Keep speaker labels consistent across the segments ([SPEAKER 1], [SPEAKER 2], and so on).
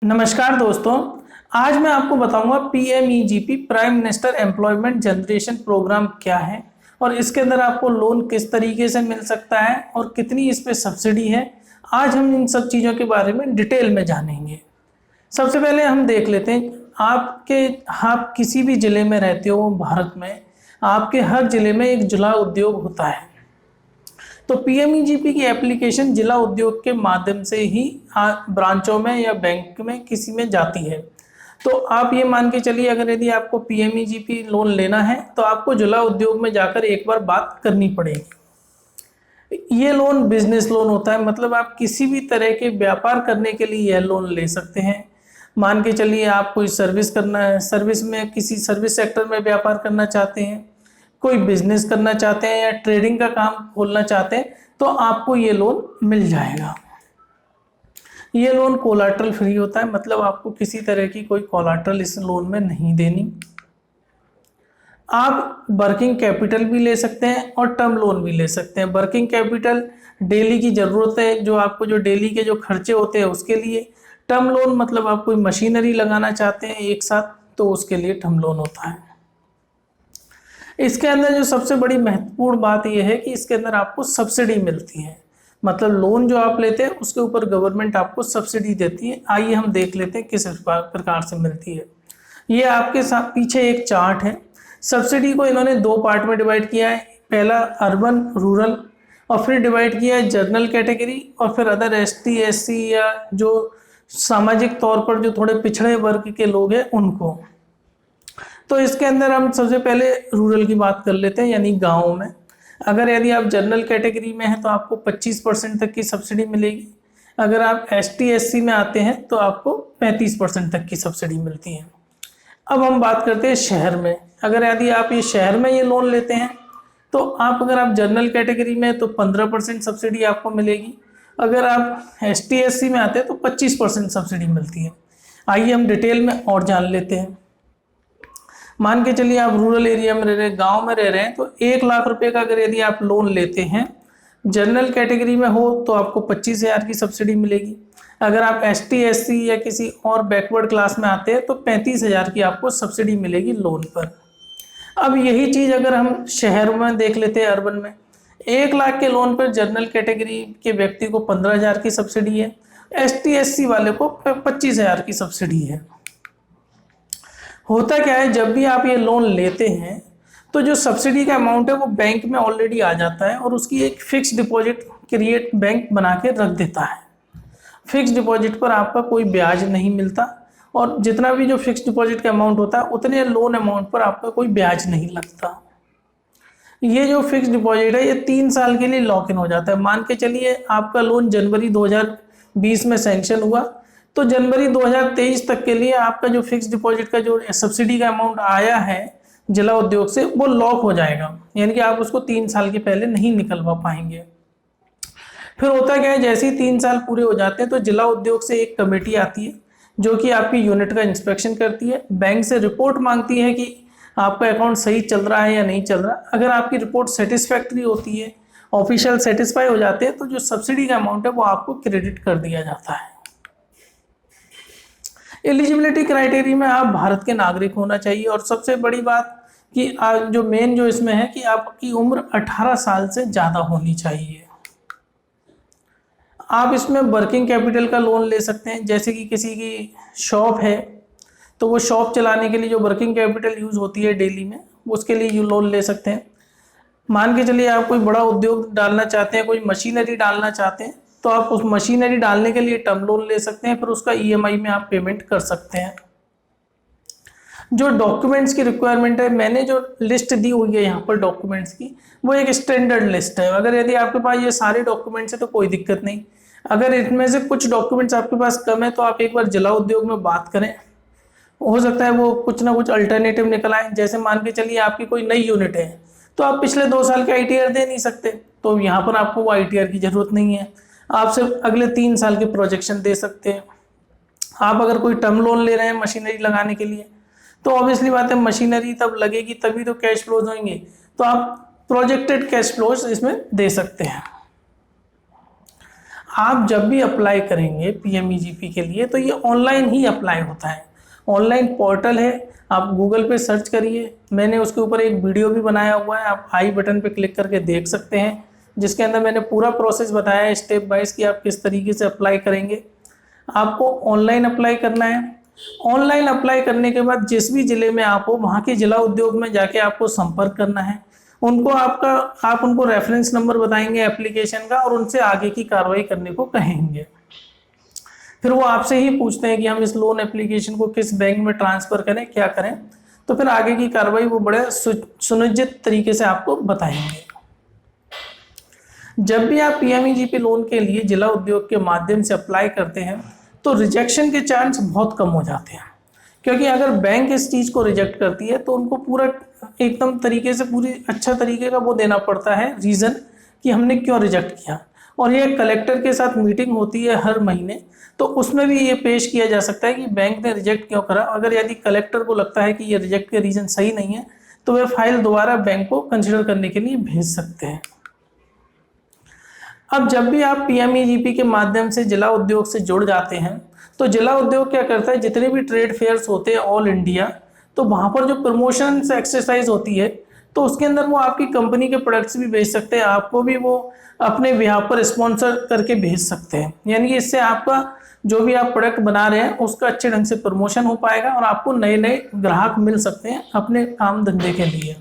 [SPEAKER 1] नमस्कार दोस्तों। आज मैं आपको बताऊंगा PMEGP prime minister employment generation programme क्या है और इसके अंदर आपको लोन किस तरीके से मिल सकता है और कितनी इस पे सब्सिडी है। आज हम इन सब चीज़ों के बारे में डिटेल में जानेंगे। सबसे पहले हम देख लेते हैं आप किसी भी ज़िले में रहते हो भारत में, आपके हर ज़िले में एक जिला उद्योग होता है। तो पीएमईजीपी की एप्लीकेशन जिला उद्योग के माध्यम से ही ब्रांचों में या बैंक में किसी में जाती है। तो आप ये मान के चलिए, अगर यदि आपको पीएमईजीपी लोन लेना है तो आपको जिला उद्योग में जाकर एक बार बात करनी पड़ेगी। ये लोन बिजनेस लोन होता है, मतलब आप किसी भी तरह के व्यापार करने के लिए यह लोन ले सकते हैं। मान के चलिए आप कोई सर्विस करना है, सर्विस में किसी सर्विस सेक्टर में व्यापार करना चाहते हैं, कोई बिजनेस करना चाहते हैं या ट्रेडिंग का काम खोलना चाहते हैं तो आपको ये लोन मिल जाएगा। ये लोन कोलाट्रल फ्री होता है, मतलब आपको किसी तरह की कोई कोलाट्रल इस लोन में नहीं देनी। आप वर्किंग कैपिटल भी ले सकते हैं और टर्म लोन भी ले सकते हैं। वर्किंग कैपिटल डेली की ज़रूरत है, जो आपको जो डेली के जो खर्चे होते हैं उसके लिए। टर्म लोन मतलब आप कोई मशीनरी लगाना चाहते हैं एक साथ, तो उसके लिए टर्म लोन होता है। इसके अंदर जो सबसे बड़ी महत्वपूर्ण बात यह है कि इसके अंदर आपको सब्सिडी मिलती है, मतलब लोन जो आप लेते हैं उसके ऊपर गवर्नमेंट आपको सब्सिडी देती है। आइए हम देख लेते हैं किस प्रकार से मिलती है। ये आपके साथ पीछे एक चार्ट है। सब्सिडी को इन्होंने दो पार्ट में डिवाइड किया है, पहला अर्बन रूरल और फिर डिवाइड किया है जनरल कैटेगरी और फिर अदर एसटी एससी या जो सामाजिक तौर पर जो थोड़े पिछड़े वर्ग के लोग हैं उनको। तो इसके अंदर हम सबसे पहले रूरल की बात कर लेते हैं, यानी गाँव में। अगर यदि आप जनरल कैटेगरी में हैं तो आपको 25% तक की सब्सिडी मिलेगी। अगर आप एसटी एससी में आते हैं तो आपको 35% तक की सब्सिडी मिलती है। अब हम बात करते हैं शहर में। अगर यदि आप ये शहर में ये लोन लेते हैं तो अगर आप जनरल कैटेगरी में तो 15% सब्सिडी आपको मिलेगी। अगर आप एसटी एससी में आते हैं तो 25% सब्सिडी मिलती है। आइए हम डिटेल में और जान लेते हैं। मान के चलिए आप रूरल एरिया में रह रहे हैं, गांव में रह रहे हैं, तो 1 लाख रुपए का अगर यदि आप लोन लेते हैं जनरल कैटेगरी में हो तो आपको 25,000 की सब्सिडी मिलेगी। अगर आप एसटी एससी या किसी और बैकवर्ड क्लास में आते हैं तो 35,000 की आपको सब्सिडी मिलेगी लोन पर। अब यही चीज़ अगर हम शहर में देख लेते हैं, अर्बन में 1 लाख के लोन पर जनरल कैटेगरी के व्यक्ति को 15,000 की सब्सिडी है, एसटी एससी वाले को 25,000 की सब्सिडी है। होता क्या है, जब भी आप ये लोन लेते हैं तो जो सब्सिडी का अमाउंट है वो बैंक में ऑलरेडी आ जाता है और उसकी एक फिक्स डिपॉजिट क्रिएट बैंक बना के रख देता है। फिक्स डिपॉजिट पर आपका कोई ब्याज नहीं मिलता और जितना भी जो फिक्स डिपॉजिट का अमाउंट होता है उतने लोन अमाउंट पर आपका कोई ब्याज नहीं लगता। ये जो फिक्स डिपॉजिट है ये 3 साल के लिए लॉक इन हो जाता है। मान के चलिए आपका लोन जनवरी 2020 में सैंक्शन हुआ तो जनवरी 2023 तक के लिए आपका जो फिक्स डिपॉजिट का जो सब्सिडी का अमाउंट आया है जिला उद्योग से वो लॉक हो जाएगा, यानी कि आप उसको 3 साल के पहले नहीं निकलवा पाएंगे। फिर होता क्या है, जैसे ही 3 साल पूरे हो जाते हैं तो जिला उद्योग से एक कमेटी आती है जो कि आपकी यूनिट का इंस्पेक्शन करती है, बैंक से रिपोर्ट मांगती है कि आपका अकाउंट सही चल रहा है या नहीं चल रहा। अगर आपकी रिपोर्ट सेटिस्फैक्ट्री होती है, ऑफिशियल सेटिस्फाई हो जाते हैं, तो जो सब्सिडी का अमाउंट है वो आपको क्रेडिट कर दिया जाता है। एलिजिबिलिटी क्राइटेरिया में आप भारत के नागरिक होना चाहिए और सबसे बड़ी बात कि जो मेन जो इसमें है कि आपकी उम्र 18 साल से ज़्यादा होनी चाहिए। आप इसमें वर्किंग कैपिटल का लोन ले सकते हैं, जैसे कि किसी की शॉप है तो वो शॉप चलाने के लिए जो वर्किंग कैपिटल यूज़ होती है डेली में, उसके लिए लोन ले सकते हैं। मान के चलिए आप कोई बड़ा उद्योग डालना चाहते हैं, कोई मशीनरी डालना चाहते हैं, तो आप उस मशीनरी डालने के लिए टर्म लोन ले सकते हैं, फिर उसका ईएमआई में आप पेमेंट कर सकते हैं। जो डॉक्यूमेंट्स की रिक्वायरमेंट है, मैंने जो लिस्ट दी हुई है यहाँ पर डॉक्यूमेंट्स की, वो एक स्टैंडर्ड लिस्ट है। अगर यदि आपके पास ये सारे डॉक्यूमेंट्स है तो कोई दिक्कत नहीं। अगर इनमें से कुछ डॉक्यूमेंट्स आपके पास कम है तो आप एक बार जिला उद्योग में बात करें, हो सकता है वो कुछ ना कुछ अल्टरनेटिव निकल आए। जैसे मान के चलिए आपकी कोई नई यूनिट है तो आप पिछले 2 साल के आईटीआर दे नहीं सकते, तो यहाँ पर आपको वो आईटीआर की जरूरत नहीं है। आप सिर्फ अगले 3 साल के प्रोजेक्शन दे सकते हैं। आप अगर कोई टर्म लोन ले रहे हैं मशीनरी लगाने के लिए तो ऑब्वियसली बात है मशीनरी तब लगेगी तभी तो कैश फ्लोज होंगे, तो आप प्रोजेक्टेड कैश फ्लोज इसमें दे सकते हैं। आप जब भी अप्लाई करेंगे पीएमईजीपी के लिए तो ये ऑनलाइन ही अप्लाई होता है। ऑनलाइन पोर्टल है, आप गूगल पे सर्च करिए, मैंने उसके ऊपर एक वीडियो भी बनाया हुआ है, आप आई बटन पे क्लिक करके देख सकते हैं, जिसके अंदर मैंने पूरा प्रोसेस बताया है स्टेप बाइज कि आप किस तरीके से अप्लाई करेंगे। आपको ऑनलाइन अप्लाई करना है। ऑनलाइन अप्लाई करने के बाद जिस भी ज़िले में आप हो वहाँ के जिला उद्योग में जाके आपको संपर्क करना है। उनको आप उनको रेफरेंस नंबर बताएंगे एप्लीकेशन का और उनसे आगे की कार्रवाई करने को कहेंगे। फिर वो आपसे ही पूछते हैं कि हम इस लोन एप्लीकेशन को किस बैंक में ट्रांसफ़र करें, क्या करें, तो फिर आगे की कार्रवाई वो बड़े सुनिश्चित तरीके से आपको बताएंगे। जब भी आप पीएमईजीपी लोन के लिए जिला उद्योग के माध्यम से अप्लाई करते हैं तो रिजेक्शन के चांस बहुत कम हो जाते हैं, क्योंकि अगर बैंक इस चीज़ को रिजेक्ट करती है तो उनको पूरा एकदम तरीके से पूरी अच्छा तरीके का वो देना पड़ता है रीज़न कि हमने क्यों रिजेक्ट किया। और ये कलेक्टर के साथ मीटिंग होती है हर महीने, तो उसमें भी ये पेश किया जा सकता है कि बैंक ने रिजेक्ट क्यों करा। अगर यदि कलेक्टर को लगता है कि ये रिजेक्ट के रीज़न सही नहीं है तो वे फाइल दोबारा बैंक को कंसिडर करने के लिए भेज सकते हैं। अब जब भी आप पीएमईजीपी के माध्यम से जिला उद्योग से जुड़ जाते हैं तो जिला उद्योग क्या करता है, जितने भी ट्रेड फेयर्स होते हैं ऑल इंडिया, तो वहाँ पर जो प्रमोशन एक्सरसाइज होती है तो उसके अंदर वो आपकी कंपनी के प्रोडक्ट्स भी भेज सकते हैं, आपको भी वो अपने बिहाफ पर स्पॉन्सर करके भेज सकते हैं। यानी कि इससे आपका जो भी आप प्रोडक्ट बना रहे हैं उसका अच्छे ढंग से प्रमोशन हो पाएगा और आपको नए नए ग्राहक मिल सकते हैं अपने काम धंधे के लिए।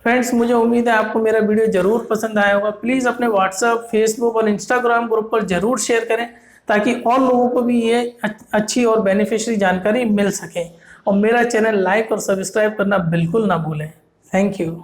[SPEAKER 1] फ्रेंड्स, मुझे उम्मीद है आपको मेरा वीडियो ज़रूर पसंद आया होगा। प्लीज़ अपने व्हाट्सएप, फेसबुक और इंस्टाग्राम ग्रुप पर ज़रूर शेयर करें ताकि और लोगों को भी ये अच्छी और बेनिफिशियरी जानकारी मिल सके। और मेरा चैनल लाइक और सब्सक्राइब करना बिल्कुल ना भूलें। Thank you.